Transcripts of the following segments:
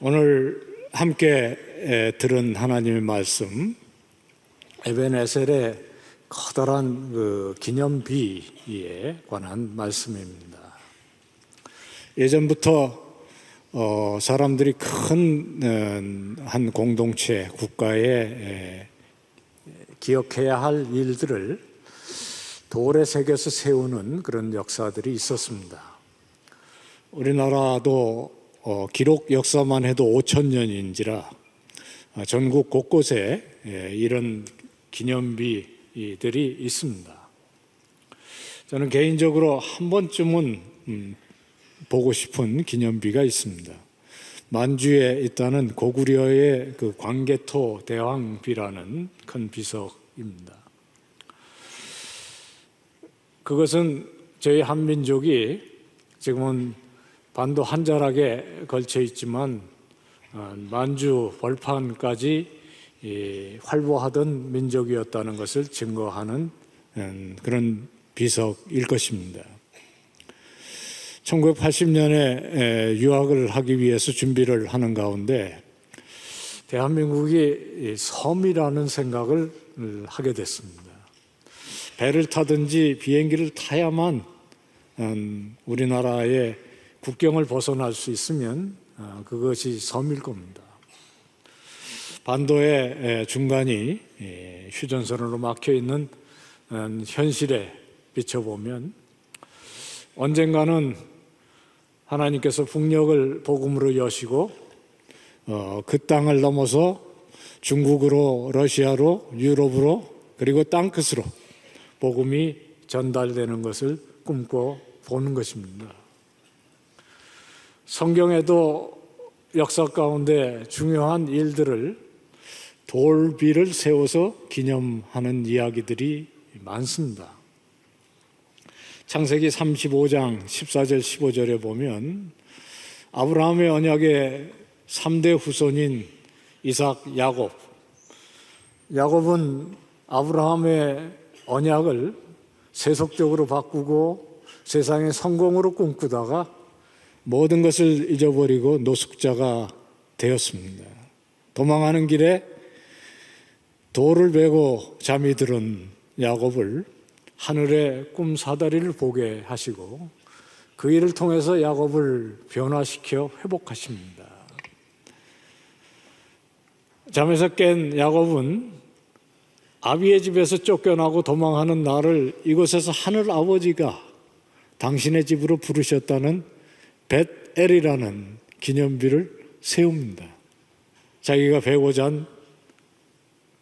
오늘 함께 들은 하나님의 말씀, 에벤에셀의 커다란 기념비에 관한 말씀입니다. 예전부터 사람들이 큰 한 공동체, 국가에 기억해야 할 일들을 돌에 새겨서 세우는 그런 역사들이 있었습니다. 우리나라도 기록 역사만 해도 5,000년인지라 전국 곳곳에 이런 기념비들이 있습니다. 저는 개인적으로 한 번쯤은 보고 싶은 기념비가 있습니다. 만주에 있다는 고구려의 그 광개토 대왕비라는 큰 비석입니다. 그것은 저희 한민족이 지금은 반도 한자락에 걸쳐 있지만 만주 벌판까지 활보하던 민족이었다는 것을 증거하는 그런 비석일 것입니다. 1980년에 유학을 하기 위해서 준비를 하는 가운데 대한민국이 섬이라는 생각을 하게 됐습니다. 배를 타든지 비행기를 타야만 우리나라의 국경을 벗어날 수 있으면 그것이 섬일 겁니다. 반도의 중간이 휴전선으로 막혀 있는 현실에 비춰보면 언젠가는 하나님께서 북녘을 복음으로 여시고 그 땅을 넘어서 중국으로, 러시아로, 유럽으로, 그리고 땅끝으로 복음이 전달되는 것을 꿈꿔 보는 것입니다. 성경에도 역사 가운데 중요한 일들을 돌비를 세워서 기념하는 이야기들이 많습니다. 창세기 35장 14절 15절에 보면 아브라함의 언약의 3대 후손인 이삭, 야곱. 야곱은 아브라함의 언약을 세속적으로 바꾸고 세상의 성공으로 꿈꾸다가 모든 것을 잊어버리고 노숙자가 되었습니다. 도망하는 길에 돌을 베고 잠이 들은 야곱을 하늘의 꿈 사다리를 보게 하시고 그 일을 통해서 야곱을 변화시켜 회복하십니다. 잠에서 깬 야곱은 아비의 집에서 쫓겨나고 도망하는 나를 이곳에서 하늘 아버지가 당신의 집으로 부르셨다는 벳엘이라는 기념비를 세웁니다. 자기가 베고 잔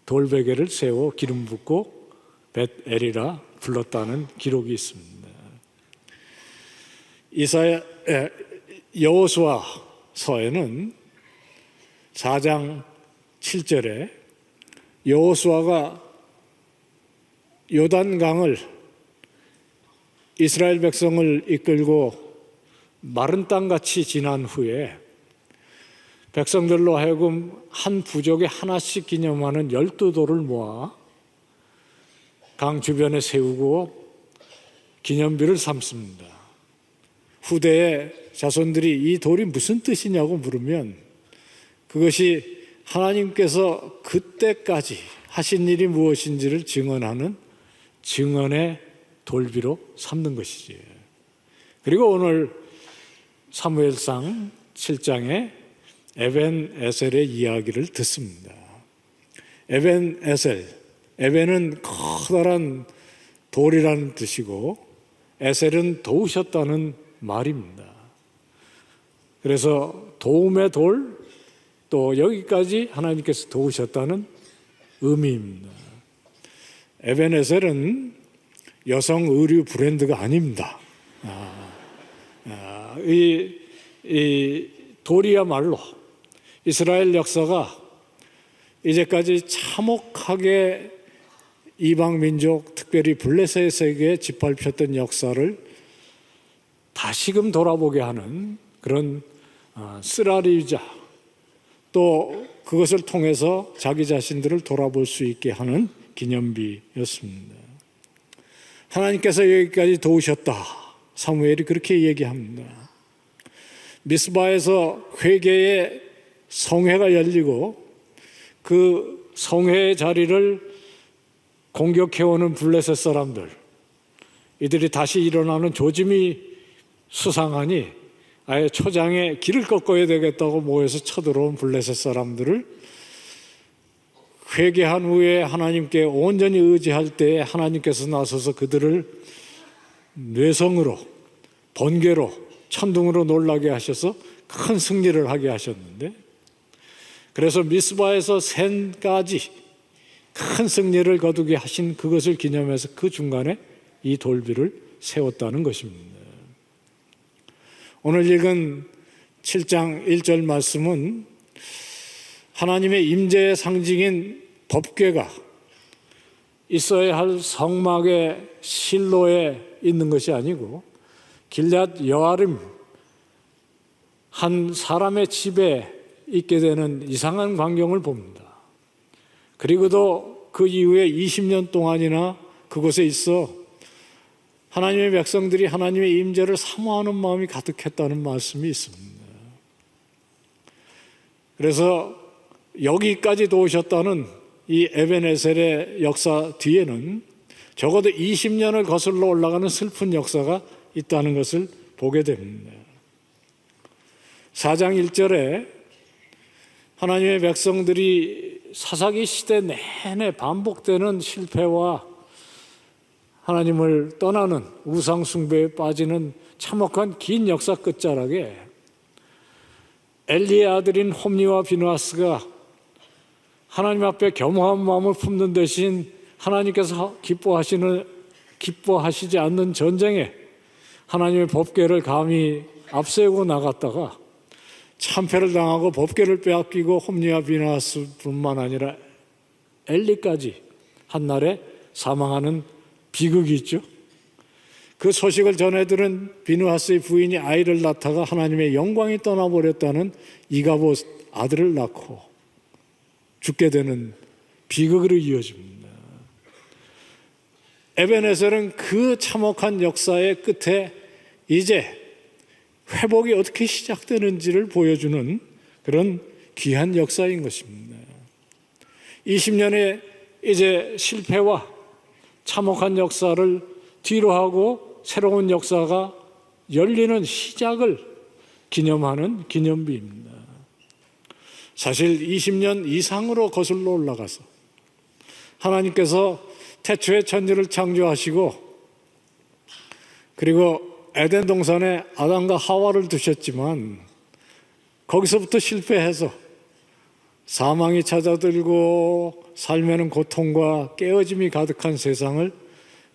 돌베개를 세워 기름 붓고 벳엘이라 불렀다는 기록이 있습니다. 여호수아서에는 4장 7절에 여호수아가 요단강을 이스라엘 백성을 이끌고 마른 땅같이 지난 후에 백성들로 하여금 한 부족에 하나씩 기념하는 12돌을 모아 강 주변에 세우고 기념비를 삼습니다. 후대에 자손들이 이 돌이 무슨 뜻이냐고 물으면 그것이 하나님께서 그때까지 하신 일이 무엇인지를 증언하는 증언의 돌비로 삼는 것이지. 그리고 오늘 사무엘상 7장에 에벤에셀의 이야기를 듣습니다. 에벤에셀, 에벤은 커다란 돌이라는 뜻이고 에셀은 도우셨다는 말입니다. 그래서 도움의 돌, 또 여기까지 하나님께서 도우셨다는 의미입니다. 에벤에셀은 여성 의류 브랜드가 아닙니다. 이 돌이야말로 이스라엘 역사가 이제까지 참혹하게 이방 민족, 특별히 블레셋에게 짓밟혔던 역사를 다시금 돌아보게 하는 그런 쓰라리자, 또 그것을 통해서 자기 자신들을 돌아볼 수 있게 하는 기념비였습니다. 하나님께서 여기까지 도우셨다. 사무엘이 그렇게 얘기합니다. 미스바에서 회개의 성회가 열리고 그 성회의 자리를 공격해오는 블레셋 사람들, 이들이 다시 일어나는 조짐이 수상하니 아예 초장에 길을 꺾어야 되겠다고 모여서 쳐들어온 블레셋 사람들을 회개한 후에 하나님께 온전히 의지할 때에 하나님께서 나서서 그들을 뇌성으로, 번개로, 천둥으로 놀라게 하셔서 큰 승리를 하게 하셨는데, 그래서 미스바에서 샌까지 큰 승리를 거두게 하신 그것을 기념해서 그 중간에 이 돌비를 세웠다는 것입니다. 오늘 읽은 7장 1절 말씀은 하나님의 임재의 상징인 법궤가 있어야 할 성막의 실로에 있는 것이 아니고 길앗 여아림 한 사람의 집에 있게 되는 이상한 광경을 봅니다. 그리고도 그 이후에 20년 동안이나 그곳에 있어 하나님의 백성들이 하나님의 임재를 사모하는 마음이 가득했다는 말씀이 있습니다. 그래서 여기까지 도우셨다는 이 에벤에셀의 역사 뒤에는 적어도 20년을 거슬러 올라가는 슬픈 역사가 있다는 것을 보게 됩니다. 4장 1절에 하나님의 백성들이 사사기 시대 내내 반복되는 실패와 하나님을 떠나는 우상 숭배에 빠지는 참혹한 긴 역사 끝자락에 엘리의 아들인 홈니와 비느하스가 하나님 앞에 겸허한 마음을 품는 대신 하나님께서 기뻐하시지 않는 전쟁에 하나님의 법궤를 감히 앞세우고 나갔다가 참패를 당하고 법궤를 빼앗기고 홈니와 비느하스뿐만 아니라 엘리까지 한날에 사망하는 비극이 있죠. 그 소식을 전해들은 비느하스의 부인이 아이를 낳다가 하나님의 영광이 떠나버렸다는 이가봇 아들을 낳고 죽게 되는 비극으로 이어집니다. 에벤에셀은 그 참혹한 역사의 끝에 이제 회복이 어떻게 시작되는지를 보여주는 그런 귀한 역사인 것입니다. 20년의 이제 실패와 참혹한 역사를 뒤로 하고 새로운 역사가 열리는 시작을 기념하는 기념비입니다. 사실 20년 이상으로 거슬러 올라가서 하나님께서 태초에 천지를 창조하시고 그리고 에덴 동산에 아담과 하와를 두셨지만 거기서부터 실패해서 사망이 찾아들고 삶에는 고통과 깨어짐이 가득한 세상을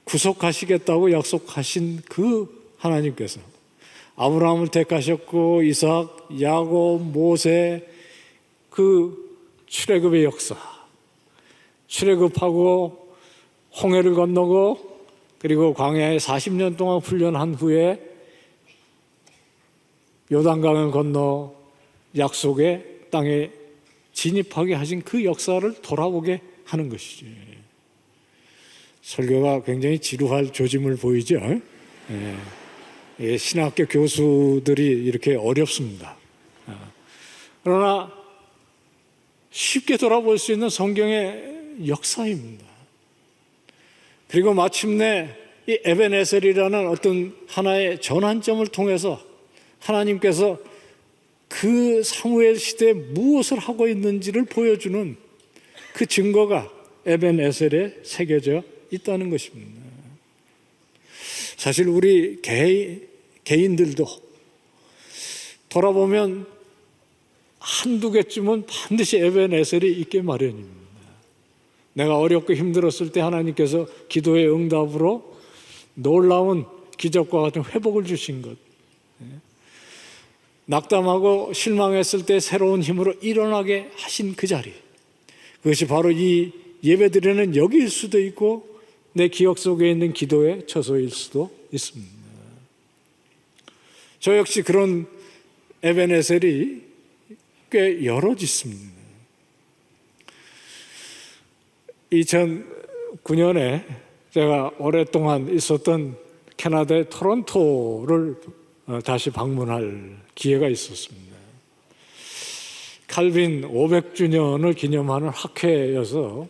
구속하시겠다고 약속하신 그 하나님께서 아브라함을 택하셨고 이삭, 야곱, 모세 그 출애굽의 역사, 출애굽하고 홍해를 건너고 그리고 광야에 40년 동안 훈련한 후에 요단강을 건너 약속의 땅에 진입하게 하신 그 역사를 돌아보게 하는 것이죠. 설교가 굉장히 지루할 조짐을 보이죠. 신학교 교수들이 이렇게 어렵습니다. 그러나 쉽게 돌아볼 수 있는 성경의 역사입니다. 그리고 마침내 이 에벤에셀이라는 어떤 하나의 전환점을 통해서 하나님께서 그 사무엘 시대에 무엇을 하고 있는지를 보여주는 그 증거가 에벤에셀에 새겨져 있다는 것입니다. 사실 우리 개인들도 돌아보면 한두 개쯤은 반드시 에벤에셀이 있게 마련입니다. 내가 어렵고 힘들었을 때 하나님께서 기도의 응답으로 놀라운 기적과 같은 회복을 주신 것, 낙담하고 실망했을 때 새로운 힘으로 일어나게 하신 그 자리, 그것이 바로 이 예배드리는 여기일 수도 있고 내 기억 속에 있는 기도의 처소일 수도 있습니다. 저 역시 그런 에벤에셀이 꽤 여럿 있습니다. 2009년에 제가 오랫동안 있었던 캐나다의 토론토를 다시 방문할 기회가 있었습니다. 칼빈 500주년을 기념하는 학회여서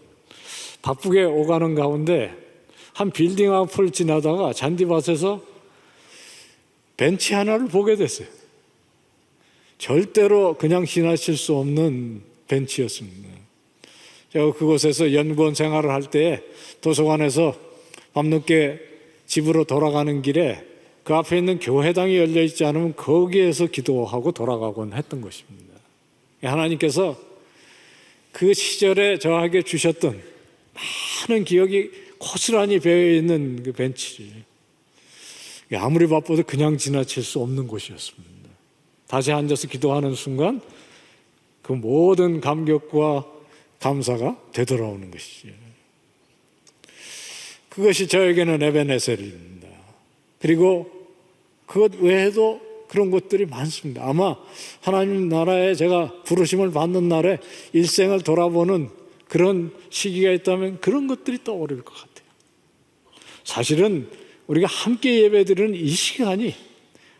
바쁘게 오가는 가운데 한 빌딩 앞을 지나다가 잔디밭에서 벤치 하나를 보게 됐어요. 절대로 그냥 지나칠 수 없는 벤치였습니다. 제가 그곳에서 연구원 생활을 할 때 도서관에서 밤늦게 집으로 돌아가는 길에 그 앞에 있는 교회당이 열려 있지 않으면 거기에서 기도하고 돌아가곤 했던 것입니다. 하나님께서 그 시절에 저에게 주셨던 많은 기억이 고스란히 배어있는 그 벤치, 아무리 바빠도 그냥 지나칠 수 없는 곳이었습니다. 다시 앉아서 기도하는 순간 그 모든 감격과 감사가 되돌아오는 것이죠. 그것이 저에게는 에벤에셀입니다. 그리고 그것 외에도 그런 것들이 많습니다. 아마 하나님 나라에 제가 부르심을 받는 날에 일생을 돌아보는 그런 시기가 있다면 그런 것들이 떠오를 것 같아요. 사실은 우리가 함께 예배드리는 이 시간이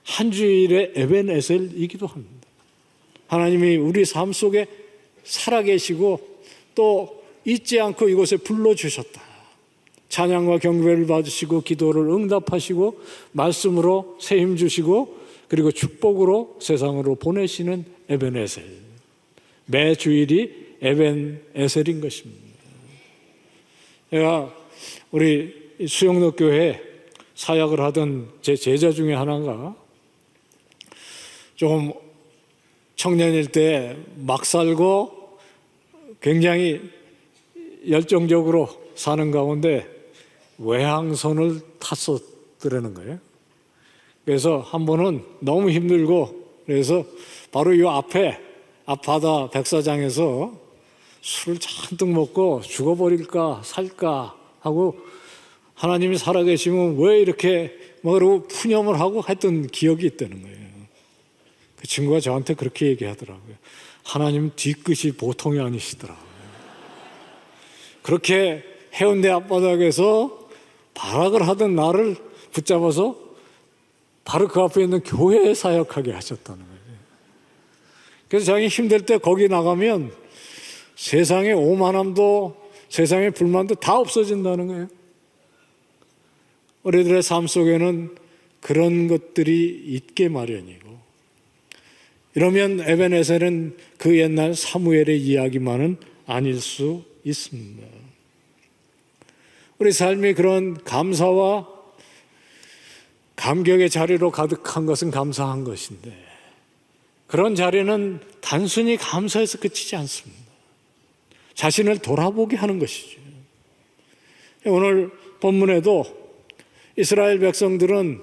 한 주일의 에벤에셀이기도 합니다. 하나님이 우리 삶 속에 살아계시고 또 잊지 않고 이곳에 불러주셨다. 찬양과 경배를 받으시고 기도를 응답하시고 말씀으로 새 힘 주시고 그리고 축복으로 세상으로 보내시는 에벤에셀. 매 주일이 에벤에셀인 것입니다. 제가 우리 수영로 교회에 사역을 하던 제 제자 중에 하나가 조금 청년일 때 막 살고 굉장히 열정적으로 사는 가운데 외항선을 탔었더라는 거예요. 그래서 한 번은 너무 힘들고 그래서 바로 이 앞에 앞바다 백사장에서 술을 잔뜩 먹고 죽어버릴까 살까 하고 하나님이 살아계시면 왜 이렇게 그러고 푸념을 하고 했던 기억이 있다는 거예요. 그 친구가 저한테 그렇게 얘기하더라고요. 하나님 뒤끝이 보통이 아니시더라고요. 그렇게 해운대 앞바닥에서 발악을 하던 나를 붙잡아서 바로 그 앞에 있는 교회에 사역하게 하셨다는 거예요. 그래서 자기 힘들 때 거기 나가면 세상의 오만함도 세상의 불만도 다 없어진다는 거예요. 우리들의 삶 속에는 그런 것들이 있게 마련이고, 이러면 에벤에셀은 그 옛날 사무엘의 이야기만은 아닐 수 있습니다. 우리 삶이 그런 감사와 감격의 자리로 가득한 것은 감사한 것인데, 그런 자리는 단순히 감사해서 그치지 않습니다. 자신을 돌아보게 하는 것이죠. 오늘 본문에도 이스라엘 백성들은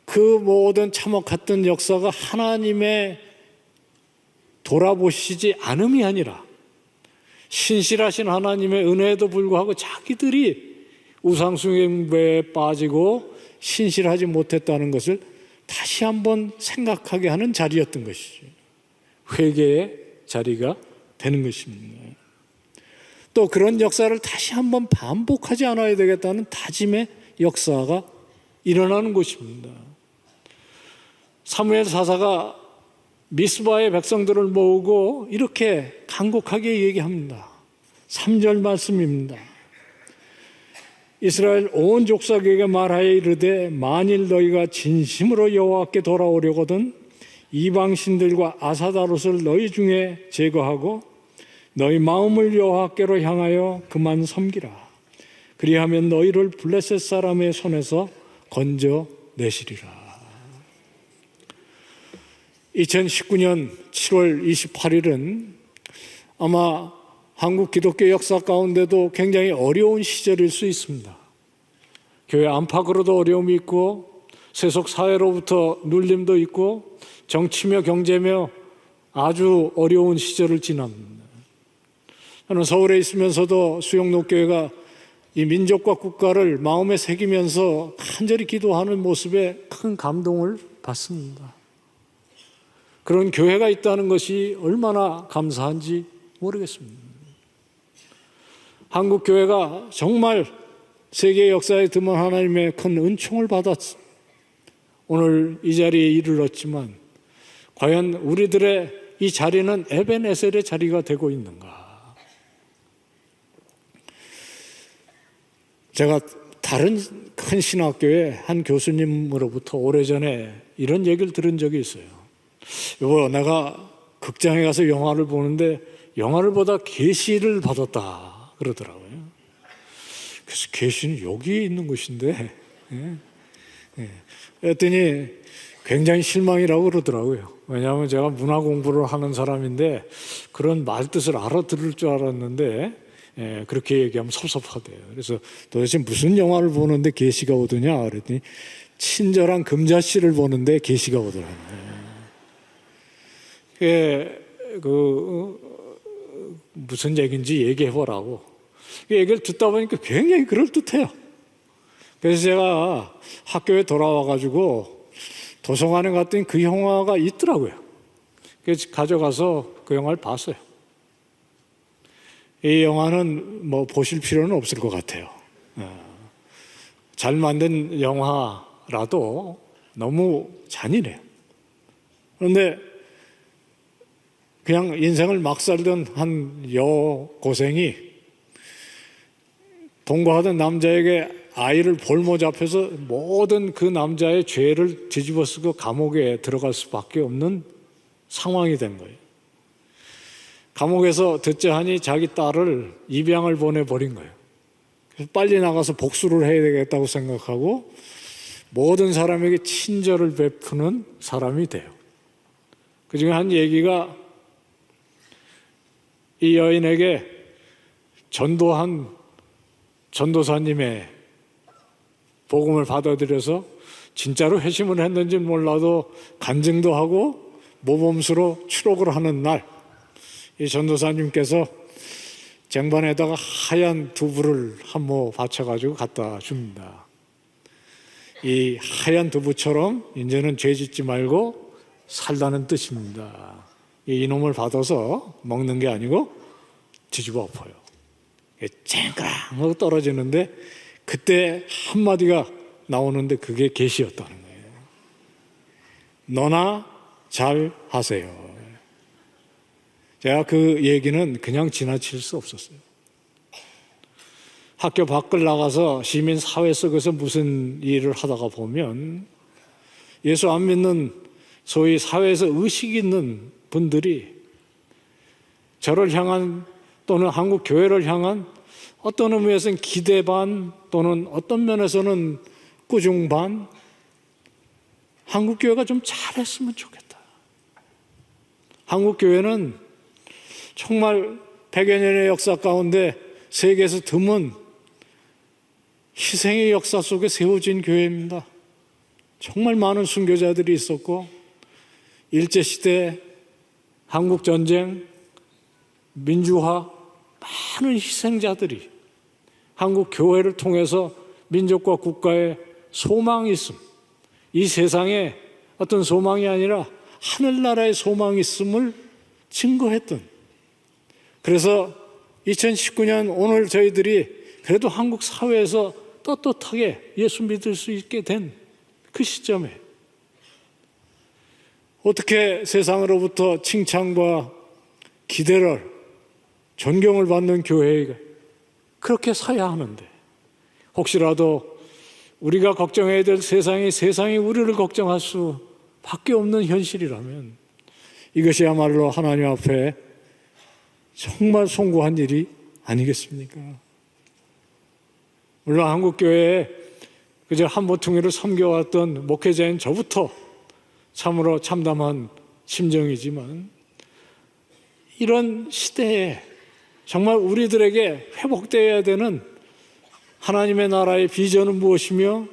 그 모든 참혹했던 역사가 하나님의 돌아보시지 않음이 아니라 신실하신 하나님의 은혜에도 불구하고 자기들이 우상숭배에 빠지고 신실하지 못했다는 것을 다시 한번 생각하게 하는 자리였던 것이죠. 회개의 자리가 되는 것입니다. 또 그런 역사를 다시 한번 반복하지 않아야 되겠다는 다짐의 역사가 일어나는 곳입니다. 사무엘 사사가 미스바의 백성들을 모으고 이렇게 간곡하게 얘기합니다. 3절 말씀입니다. 이스라엘 온 족속에게 말하여 이르되 만일 너희가 진심으로 여호와께 돌아오려거든 이방신들과 아사다롯을 너희 중에 제거하고 너희 마음을 여호와께로 향하여 그만 섬기라. 그리하면 너희를 블레셋 사람의 손에서 건져내시리라. 2019년 7월 28일은 아마 한국 기독교 역사 가운데도 굉장히 어려운 시절일 수 있습니다. 교회 안팎으로도 어려움이 있고 세속 사회로부터 눌림도 있고 정치며 경제며 아주 어려운 시절을 지납니다. 저는 서울에 있으면서도 수영록교회가 이 민족과 국가를 마음에 새기면서 간절히 기도하는 모습에 큰 감동을 받습니다. 그런 교회가 있다는 것이 얼마나 감사한지 모르겠습니다. 한국 교회가 정말 세계 역사에 드문 하나님의 큰 은총을 받았습니다. 오늘 이 자리에 이르렀지만 과연 우리들의 이 자리는 에벤에셀의 자리가 되고 있는가? 제가 다른 큰 신학교의 한 교수님으로부터 오래전에 이런 얘기를 들은 적이 있어요. 여보, 내가 극장에 가서 영화를 보는데 영화를 보다 계시를 받았다 그러더라고요. 그래서 계시는 여기 있는 곳인데, 그랬더니 굉장히 실망이라고 그러더라고요. 왜냐하면 제가 문화 공부를 하는 사람인데 그런 말뜻을 알아들을 줄 알았는데 그렇게 얘기하면 섭섭하대요. 그래서 도대체 무슨 영화를 보는데 계시가 오더냐 그랬더니 친절한 금자씨를 보는데 계시가 오더라고요. 무슨 얘기인지 얘기해보라고. 얘기를 듣다 보니까 굉장히 그럴듯해요. 그래서 제가 학교에 돌아와가지고 도서관에 갔더니 그 영화가 있더라고요. 그래서 가져가서 그 영화를 봤어요. 이 영화는 뭐 보실 필요는 없을 것 같아요. 잘 만든 영화라도 너무 잔인해요. 그런데 그냥 인생을 막 살던 한 여고생이 동거하던 남자에게 아이를 볼모 잡혀서 모든 그 남자의 죄를 뒤집어 쓰고 감옥에 들어갈 수밖에 없는 상황이 된 거예요. 감옥에서 듣자 하니 자기 딸을 입양을 보내버린 거예요. 그래서 빨리 나가서 복수를 해야 되겠다고 생각하고 모든 사람에게 친절을 베푸는 사람이 돼요. 그 중에 한 얘기가 이 여인에게 전도한 전도사님의 복음을 받아들여서 진짜로 회심을 했는지는 몰라도 간증도 하고 모범수로 추록을 하는 날, 이 전도사님께서 쟁반에다가 하얀 두부를 한 모 받쳐가지고 갖다 줍니다. 이 하얀 두부처럼 이제는 죄 짓지 말고 살라는 뜻입니다. 이놈을 받아서 먹는 게 아니고 뒤집어 엎어요. 쨍그랑 하고 떨어지는데 그때 한마디가 나오는데 그게 계시였다는 거예요. 너나 잘 하세요. 제가 그 얘기는 그냥 지나칠 수 없었어요. 학교 밖을 나가서 시민 사회 속에서 무슨 일을 하다가 보면 예수 안 믿는 소위 사회에서 의식 있는 분들이 저를 향한 또는 한국 교회를 향한 어떤 의미에서는 기대 반 또는 어떤 면에서는 꾸중 반, 한국 교회가 좀 잘했으면 좋겠다. 한국 교회는 정말 100여 년의 역사 가운데 세계에서 드문 희생의 역사 속에 세워진 교회입니다. 정말 많은 순교자들이 있었고 일제시대, 한국전쟁, 민주화, 많은 희생자들이 한국 교회를 통해서 민족과 국가에 소망이 있음, 이 세상에 어떤 소망이 아니라 하늘나라의 소망이 있음을 증거했던, 그래서 2019년 오늘 저희들이 그래도 한국 사회에서 떳떳하게 예수 믿을 수 있게 된 그 시점에 어떻게 세상으로부터 칭찬과 기대를, 존경을 받는 교회가 그렇게 서야 하는데 혹시라도 우리가 걱정해야 될 세상이 우리를 걱정할 수밖에 없는 현실이라면 이것이야말로 하나님 앞에 정말 송구한 일이 아니겠습니까? 물론 한국교회에 그저 한 모퉁이를 섬겨왔던 목회자인 저부터 참으로 참담한 심정이지만 이런 시대에 정말 우리들에게 회복되어야 되는 하나님의 나라의 비전은 무엇이며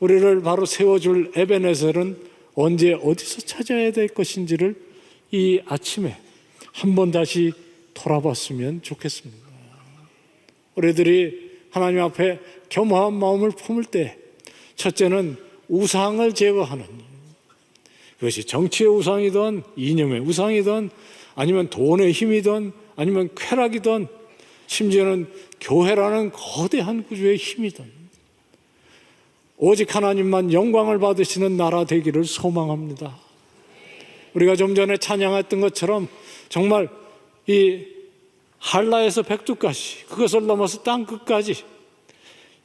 우리를 바로 세워줄 에벤에셀은 언제 어디서 찾아야 될 것인지를 이 아침에 한번 다시 돌아봤으면 좋겠습니다. 우리들이 하나님 앞에 겸허한 마음을 품을 때 첫째는 우상을 제거하는, 그것이 정치의 우상이든 이념의 우상이든 아니면 돈의 힘이든 아니면 쾌락이든 심지어는 교회라는 거대한 구조의 힘이든 오직 하나님만 영광을 받으시는 나라 되기를 소망합니다. 우리가 좀 전에 찬양했던 것처럼 정말 이 한라에서 백두까지, 그것을 넘어서 땅끝까지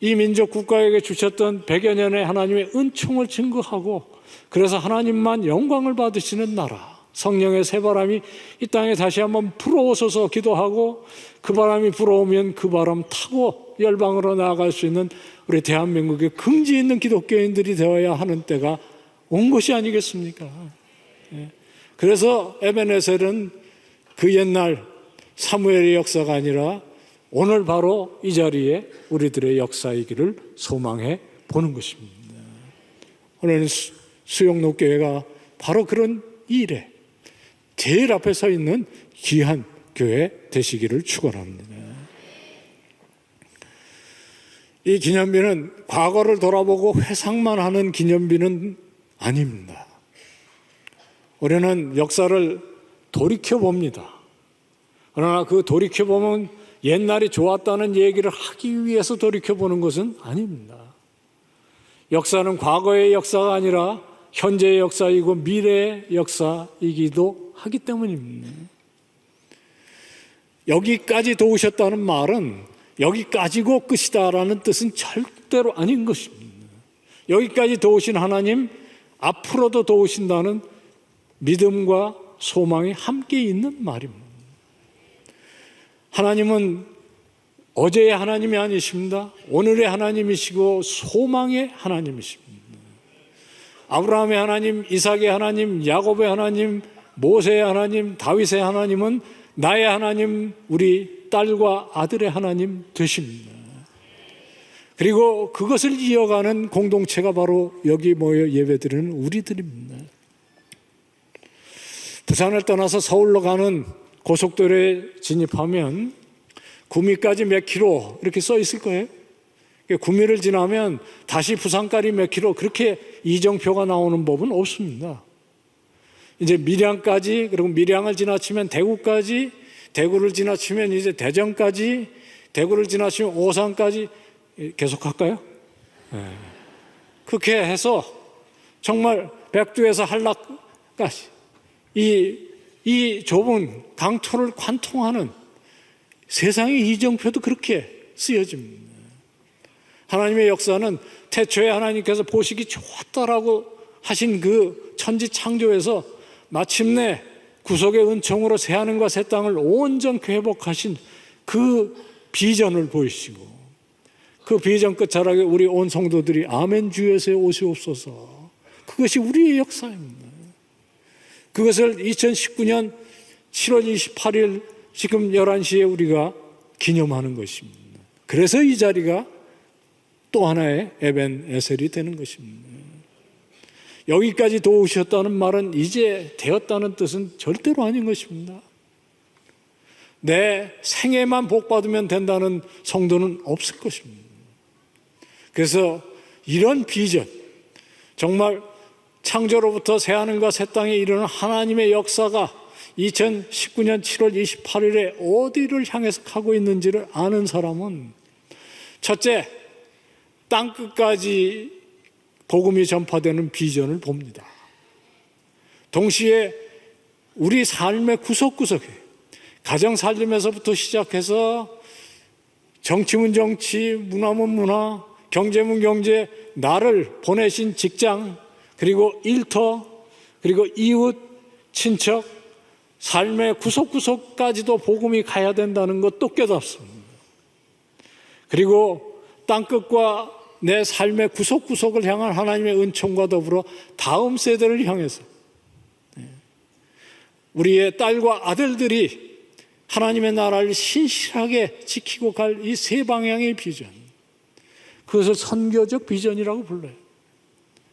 이 민족 국가에게 주셨던 100여 년의 하나님의 은총을 증거하고, 그래서 하나님만 영광을 받으시는 나라, 성령의 새바람이 이 땅에 다시 한번 불어오셔서 기도하고, 그 바람이 불어오면 그 바람 타고 열방으로 나아갈 수 있는 우리 대한민국의 긍지 있는 기독교인들이 되어야 하는 때가 온 것이 아니겠습니까? 그래서 에벤에셀은 그 옛날 사무엘의 역사가 아니라 오늘 바로 이 자리에 우리들의 역사이기를 소망해 보는 것입니다. 오늘 수영록교회가 바로 그런 일에 제일 앞에 서 있는 귀한 교회 되시기를 축원합니다. 이 기념비는 과거를 돌아보고 회상만 하는 기념비는 아닙니다. 우리는 역사를 돌이켜봅니다. 그러나 그 돌이켜보면 옛날이 좋았다는 얘기를 하기 위해서 돌이켜보는 것은 아닙니다. 역사는 과거의 역사가 아니라 현재의 역사이고 미래의 역사이기도 하기 때문입니다. 여기까지 도우셨다는 말은 여기까지고 끝이다라는 뜻은 절대로 아닌 것입니다. 여기까지 도우신 하나님, 앞으로도 도우신다는 믿음과 소망이 함께 있는 말입니다. 하나님은 어제의 하나님이 아니십니다. 오늘의 하나님이시고 소망의 하나님이십니다. 아브라함의 하나님, 이삭의 하나님, 야곱의 하나님, 모세의 하나님, 다윗의 하나님은 나의 하나님, 우리 딸과 아들의 하나님 되십니다. 그리고 그것을 이어가는 공동체가 바로 여기 모여 예배드리는 우리들입니다. 부산을 떠나서 서울로 가는 고속도로에 진입하면 구미까지 몇 킬로 이렇게 써 있을 거예요. 구미를 지나면 다시 부산까지 몇 킬로, 그렇게 이정표가 나오는 법은 없습니다. 이제 밀양까지, 그리고 밀양을 지나치면 대구까지, 대구를 지나치면 이제 대전까지, 대구를 지나치면 오산까지, 계속 할까요? 네. 그렇게 해서 정말 백두에서 한라까지 이 좁은 강토를 관통하는 세상의 이정표도 그렇게 쓰여집니다. 하나님의 역사는 태초에 하나님께서 보시기 좋았다라고 하신 그 천지 창조에서 마침내 구속의 은총으로 새하늘과 새 땅을 온전히 회복하신 그 비전을 보이시고, 그 비전 끝자락에 우리 온 성도들이 아멘 주 예수에 오시옵소서, 그것이 우리의 역사입니다. 그것을 2019년 7월 28일 지금 11시에 우리가 기념하는 것입니다. 그래서 이 자리가 또 하나의 에벤에셀이 되는 것입니다. 여기까지 도우셨다는 말은 이제 되었다는 뜻은 절대로 아닌 것입니다. 내 생애만 복받으면 된다는 성도는 없을 것입니다. 그래서 이런 비전, 정말 창조로부터 새하늘과 새 땅에 이르는 하나님의 역사가 2019년 7월 28일에 어디를 향해서 가고 있는지를 아는 사람은, 첫째, 땅끝까지 복음이 전파되는 비전을 봅니다. 동시에 우리 삶의 구석구석에, 가정 살림에서부터 시작해서 정치면 정치, 문화면 문화, 경제면 경제, 나를 보내신 직장, 그리고 일터, 그리고 이웃, 친척, 삶의 구석구석까지도 복음이 가야 된다는 것도 깨닫습니다. 그리고 땅끝과 내 삶의 구석구석을 향한 하나님의 은총과 더불어 다음 세대를 향해서 우리의 딸과 아들들이 하나님의 나라를 신실하게 지키고 갈 이 세 방향의 비전, 그것을 선교적 비전이라고 불러요.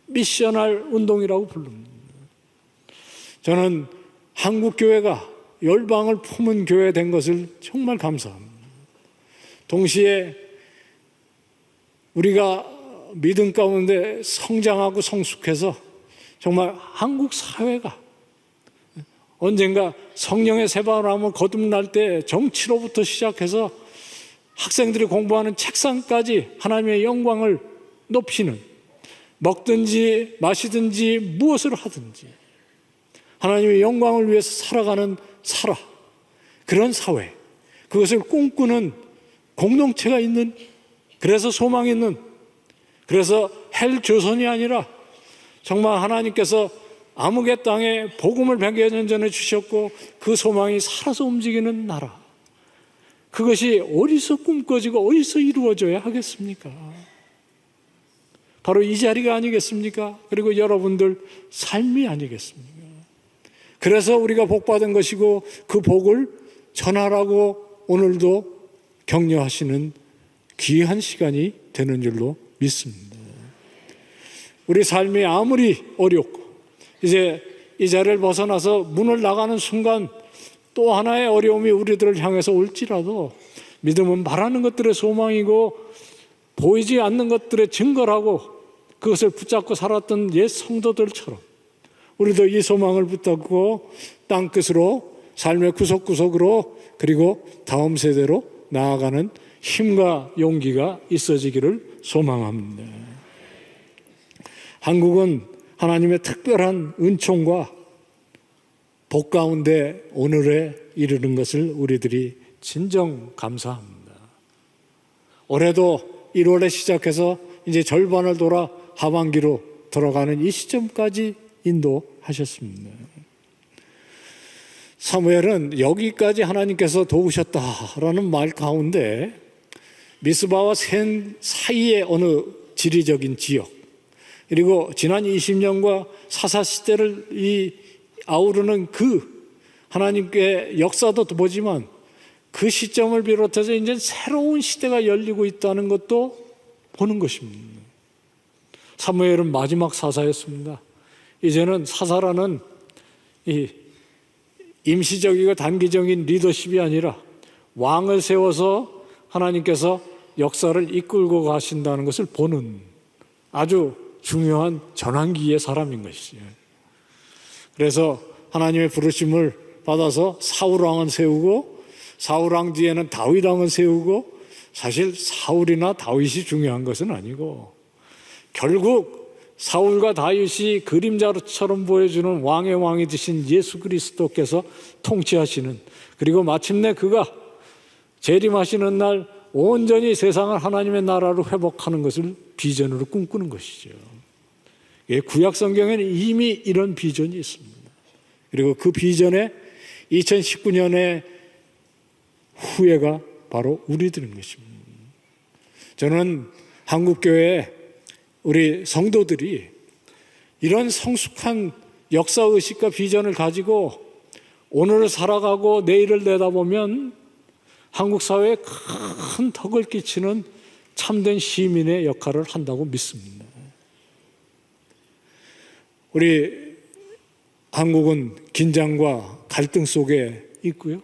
미셔널 운동이라고 부릅니다. 저는 한국교회가 열방을 품은 교회 된 것을 정말 감사합니다. 동시에 우리가 믿음 가운데 성장하고 성숙해서 정말 한국 사회가 언젠가 성령의 새바람을 거듭날 때 정치로부터 시작해서 학생들이 공부하는 책상까지 하나님의 영광을 높이는, 먹든지 마시든지 무엇을 하든지 하나님의 영광을 위해서 살아가는 그런 사회, 그것을 꿈꾸는 공동체가 있는, 그래서 소망이 있는, 그래서 헬조선이 아니라 정말 하나님께서 암흑의 땅에 복음을 100여 년 전에 주셨고 그 소망이 살아서 움직이는 나라, 그것이 어디서 꿈꿔지고 어디서 이루어져야 하겠습니까? 바로 이 자리가 아니겠습니까? 그리고 여러분들 삶이 아니겠습니까? 그래서 우리가 복받은 것이고 그 복을 전하라고 오늘도 격려하시는 귀한 시간이 되는 줄로 믿습니다. 우리 삶이 아무리 어렵고 이제 이 자리를 벗어나서 문을 나가는 순간 또 하나의 어려움이 우리들을 향해서 올지라도 믿음은 말하는 것들의 소망이고 보이지 않는 것들의 증거라고 그것을 붙잡고 살았던 옛 성도들처럼 우리도 이 소망을 붙잡고 땅끝으로 삶의 구석구석으로 그리고 다음 세대로 나아가는 힘과 용기가 있어지기를 소망합니다. 한국은 하나님의 특별한 은총과 복 가운데 오늘에 이르는 것을 우리들이 진정 감사합니다. 올해도 1월에 시작해서 이제 절반을 돌아 하반기로 들어가는 이 시점까지 인도하셨습니다. 사무엘은 여기까지 하나님께서 도우셨다라는 말 가운데 미스바와 센 사이의 어느 지리적인 지역, 그리고 지난 20년과 사사시대를 아우르는 그 하나님께 역사도 보지만 그 시점을 비롯해서 이제 새로운 시대가 열리고 있다는 것도 보는 것입니다. 사무엘은 마지막 사사였습니다. 이제는 사사라는 이 임시적이고 단기적인 리더십이 아니라 왕을 세워서 하나님께서 역사를 이끌고 가신다는 것을 보는 아주 중요한 전환기의 사람인 것이죠. 그래서 하나님의 부르심을 받아서 사울왕은 세우고 사울왕 뒤에는 다윗왕은 세우고 사실 사울이나 다윗이 중요한 것은 아니고 결국 사울과 다윗이 그림자처럼 보여주는 왕의 왕이 되신 예수 그리스도께서 통치하시는, 그리고 마침내 그가 재림하시는 날 온전히 세상을 하나님의 나라로 회복하는 것을 비전으로 꿈꾸는 것이죠. 구약 성경에는 이미 이런 비전이 있습니다. 그리고 그 비전에 2019년의 후예가 바로 우리들인 것입니다. 저는 한국교회 우리 성도들이 이런 성숙한 역사의식과 비전을 가지고 오늘을 살아가고 내일을 내다보면 한국 사회에 큰 덕을 끼치는 참된 시민의 역할을 한다고 믿습니다. 우리 한국은 긴장과 갈등 속에 있고요.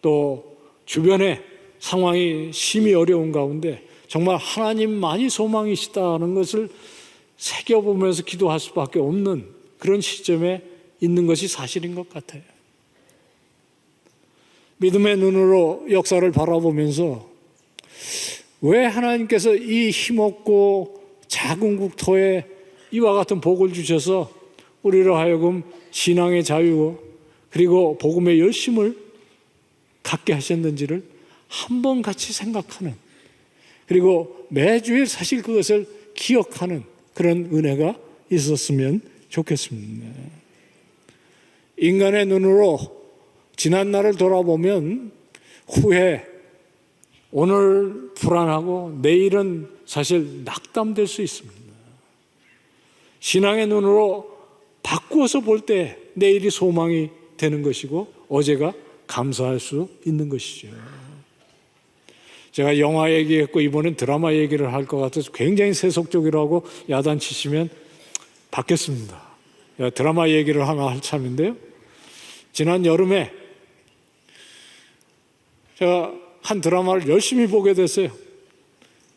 또 주변의 상황이 심히 어려운 가운데 정말 하나님만이 소망이시다는 것을 새겨보면서 기도할 수밖에 없는 그런 시점에 있는 것이 사실인 것 같아요. 믿음의 눈으로 역사를 바라보면서 왜 하나님께서 이 힘없고 작은 국토에 이와 같은 복을 주셔서 우리로 하여금 신앙의 자유 그리고 복음의 열심을 갖게 하셨는지를 한번 같이 생각하는, 그리고 매주일 사실 그것을 기억하는 그런 은혜가 있었으면 좋겠습니다. 인간의 눈으로 지난 날을 돌아보면 후회, 오늘 불안하고 내일은 사실 낙담될 수 있습니다. 신앙의 눈으로 바꾸어서 볼 때 내일이 소망이 되는 것이고 어제가 감사할 수 있는 것이죠. 제가 영화 얘기했고 이번엔 드라마 얘기를 할 것 같아서 굉장히 세속적이라고 야단치시면 받겠습니다. 드라마 얘기를 하나 할 참인데요. 지난 여름에 제가 한 드라마를 열심히 보게 됐어요.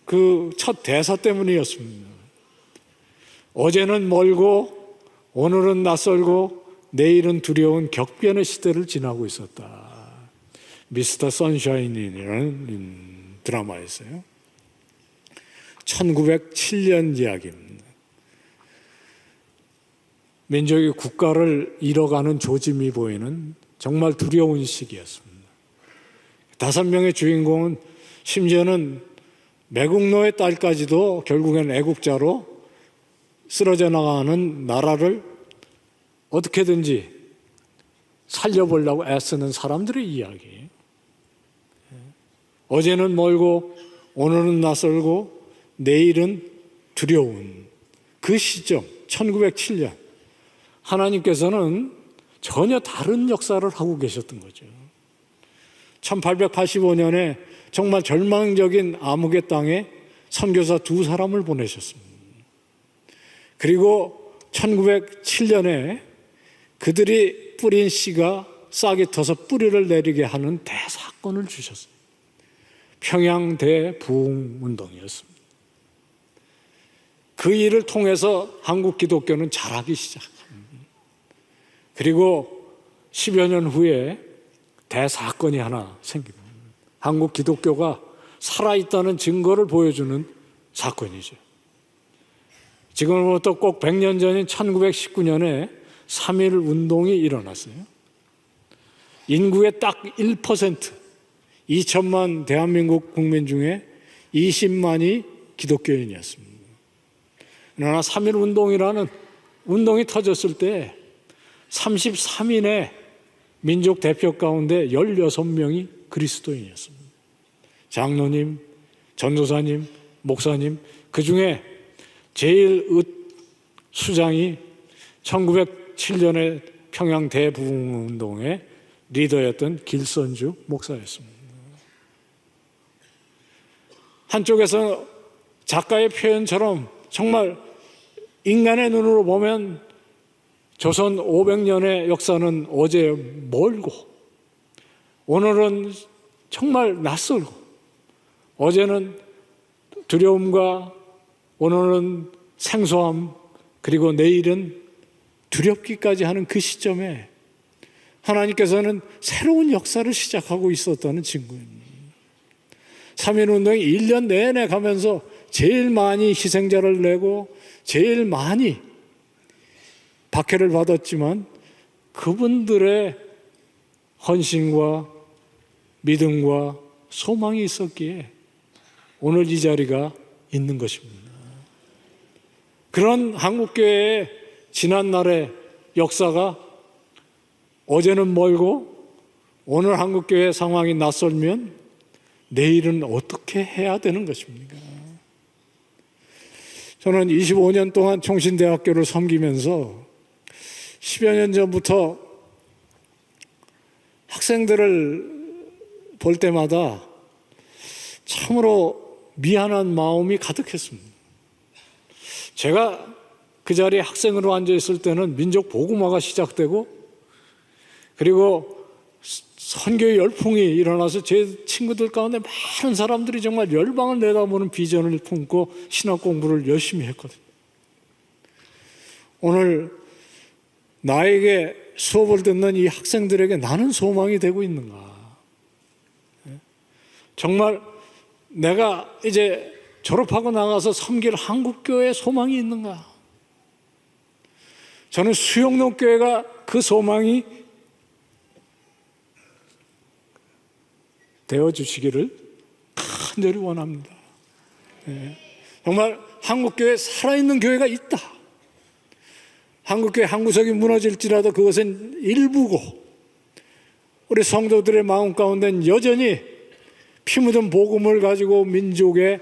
그 첫 대사 때문이었습니다. 어제는 멀고 오늘은 낯설고 내일은 두려운 격변의 시대를 지나고 있었다. 미스터 선샤인이라는 드라마였어요. 1907년 이야기입니다. 민족이 국가를 잃어가는 조짐이 보이는 정말 두려운 시기였습니다. 5명의 주인공은 심지어는 매국노의 딸까지도 결국엔 애국자로 쓰러져 나가는 나라를 어떻게든지 살려보려고 애쓰는 사람들의 이야기예요. 어제는 멀고 오늘은 낯설고 내일은 두려운 그 시점 1907년 하나님께서는 전혀 다른 역사를 하고 계셨던 거죠. 1885년에 정말 절망적인 암흑의 땅에 선교사 2사람을 보내셨습니다. 그리고 1907년에 그들이 뿌린 씨가 싹이 터서 뿌리를 내리게 하는 대사건을 주셨어요. 평양 대부흥운동이었습니다. 그 일을 통해서 한국 기독교는 자라기 시작합니다. 그리고 10여 년 후에 대사건이 하나 생깁니다. 한국 기독교가 살아있다는 증거를 보여주는 사건이죠. 지금부터 꼭 100년 전인 1919년에 3.1 운동이 일어났어요. 인구의 딱 1%, 2천만 대한민국 국민 중에 20만이 기독교인이었습니다. 그러나 3.1 운동이라는 운동이 터졌을 때 33인의 민족 대표 가운데 16명이 그리스도인이었습니다. 장로님, 전도사님, 목사님, 그 중에 제일 수장이 1907년에 평양 대부흥운동의 리더였던 길선주 목사였습니다. 한쪽에서 작가의 표현처럼 정말 인간의 눈으로 보면 조선 500년의 역사는 어제 멀고 오늘은 정말 낯설고 어제는 두려움과 오늘은 생소함 그리고 내일은 두렵기까지 하는 그 시점에 하나님께서는 새로운 역사를 시작하고 있었다는 증거입니다. 3.1운동이 1년 내내 가면서 제일 많이 희생자를 내고 제일 많이 박해를 받았지만 그분들의 헌신과 믿음과 소망이 있었기에 오늘 이 자리가 있는 것입니다. 그런 한국교회의 지난날의 역사가 어제는 멀고 오늘 한국교회 상황이 낯설면 내일은 어떻게 해야 되는 것입니까? 저는 25년 동안 총신대학교를 섬기면서 10여 년 전부터 학생들을 볼 때마다 참으로 미안한 마음이 가득했습니다. 제가 그 자리에 학생으로 앉아있을 때는 민족 복음화가 시작되고 그리고 선교의 열풍이 일어나서 제 친구들 가운데 많은 사람들이 정말 열방을 내다보는 비전을 품고 신학 공부를 열심히 했거든요. 오늘 나에게 수업을 듣는 이 학생들에게 나는 소망이 되고 있는가? 정말 내가 이제 졸업하고 나가서 섬길 한국교회에 소망이 있는가? 저는 수영농교회가 그 소망이 되어주시기를 간절히 원합니다. 정말 한국교회에 살아있는 교회가 있다. 한국교회 한 구석이 무너질지라도 그것은 일부고 우리 성도들의 마음 가운데는 여전히 피 묻은 복음을 가지고 민족의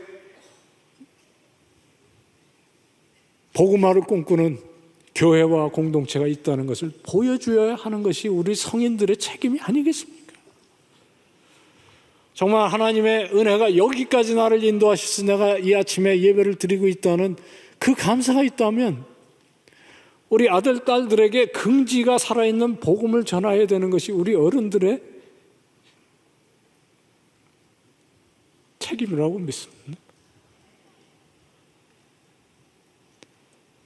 복음화를 꿈꾸는 교회와 공동체가 있다는 것을 보여줘야 하는 것이 우리 성인들의 책임이 아니겠습니까? 정말 하나님의 은혜가 여기까지 나를 인도하셔서 내가 이 아침에 예배를 드리고 있다는 그 감사가 있다면 우리 아들, 딸들에게 긍지가 살아있는 복음을 전해야 되는 것이 우리 어른들의 책임이라고 믿습니다.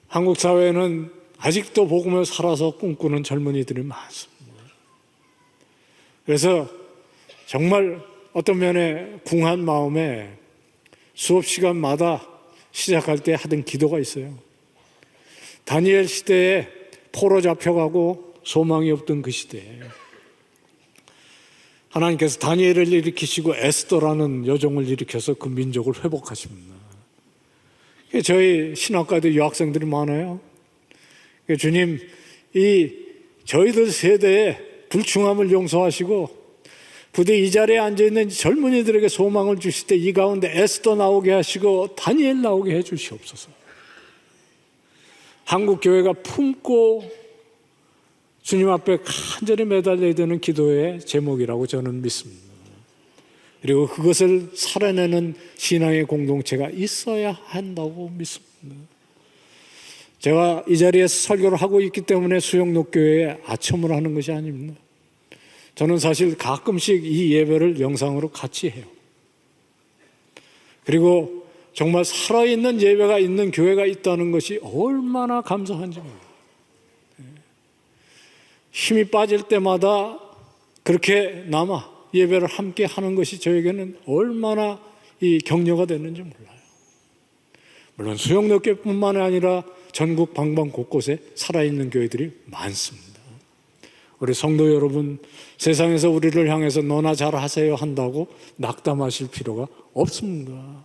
한국 사회에는 아직도 복음을 살아서 꿈꾸는 젊은이들이 많습니다. 그래서 정말 어떤 면에 궁한 마음에 수업 시간마다 시작할 때 하던 기도가 있어요. 다니엘 시대에 포로 잡혀가고 소망이 없던 그 시대에 하나님께서 다니엘을 일으키시고 에스더라는 여종을 일으켜서 그 민족을 회복하십니다. 저희 신학과도 유학생들이 많아요. 주님, 저희들 세대에 불충함을 용서하시고 부디 이 자리에 앉아있는 젊은이들에게 소망을 주실 때 이 가운데 에스더 나오게 하시고 다니엘 나오게 해 주시옵소서. 한국 교회가 품고 주님 앞에 간절히 매달려야 되는 기도의 제목이라고 저는 믿습니다. 그리고 그것을 살아내는 신앙의 공동체가 있어야 한다고 믿습니다. 제가 이 자리에서 설교를 하고 있기 때문에 수영록교회에 아첨을 하는 것이 아닙니다. 저는 사실 가끔씩 이 예배를 영상으로 같이 해요. 그리고 정말 살아있는 예배가 있는 교회가 있다는 것이 얼마나 감사한지 몰라요. 힘이 빠질 때마다 그렇게 남아 예배를 함께 하는 것이 저에게는 얼마나 이 격려가 됐는지 몰라요. 물론 수영록교뿐만 아니라 전국 방방 곳곳에 살아있는 교회들이 많습니다. 우리 성도 여러분, 세상에서 우리를 향해서 너나 잘하세요 한다고 낙담하실 필요가 없습니다.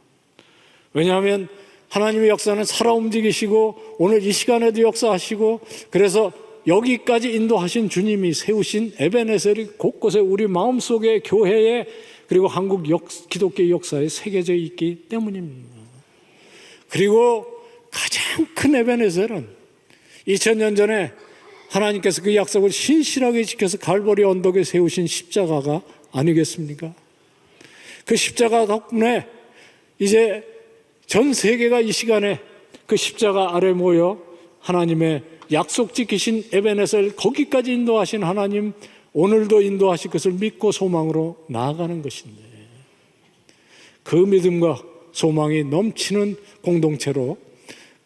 왜냐하면 하나님의 역사는 살아 움직이시고 오늘 이 시간에도 역사하시고 그래서 여기까지 인도하신 주님이 세우신 에베네셀이 곳곳에 우리 마음속에 교회에 그리고 한국 기독교 역사에 새겨져 있기 때문입니다. 그리고 가장 큰 에베네셀은 2000년 전에 하나님께서 그 약속을 신실하게 지켜서 갈보리 언덕에 세우신 십자가가 아니겠습니까? 그 십자가 덕분에 이제 전 세계가 이 시간에 그 십자가 아래 모여 하나님의 약속 지키신 에베네셀 거기까지 인도하신 하나님 오늘도 인도하실 것을 믿고 소망으로 나아가는 것인데 그 믿음과 소망이 넘치는 공동체로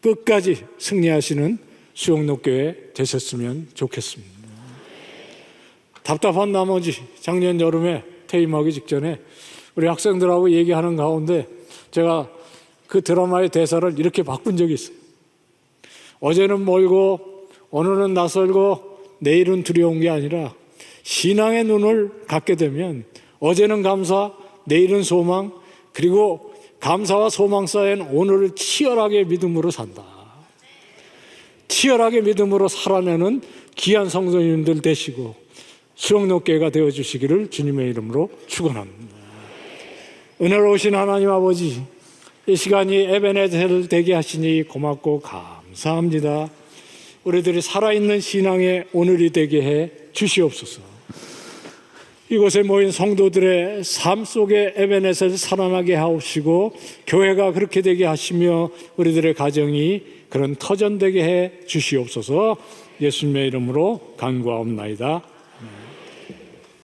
끝까지 승리하시는 수영록교회 되셨으면 좋겠습니다. 답답한 나머지 작년 여름에 퇴임하기 직전에 우리 학생들하고 얘기하는 가운데 제가 그 드라마의 대사를 이렇게 바꾼 적이 있어요. 어제는 멀고 오늘은 낯설고 내일은 두려운 게 아니라 신앙의 눈을 갖게 되면 어제는 감사, 내일은 소망, 그리고 감사와 소망 사이엔 오늘을 치열하게 믿음으로 산다. 치열하게 믿음으로 살아내는 귀한 성도님들 되시고 수영록교회가 되어주시기를 주님의 이름으로 축원합니다. 은혜로우신 하나님 아버지, 이 시간이 에베네셀 되게 하시니 고맙고 감사합니다. 우리들이 살아있는 신앙의 오늘이 되게 해 주시옵소서. 이곳에 모인 성도들의 삶 속에 에베네셀 살아나게 하옵시고 교회가 그렇게 되게 하시며 우리들의 가정이 그런 터전되게 해 주시옵소서. 예수님의 이름으로 간구하옵나이다.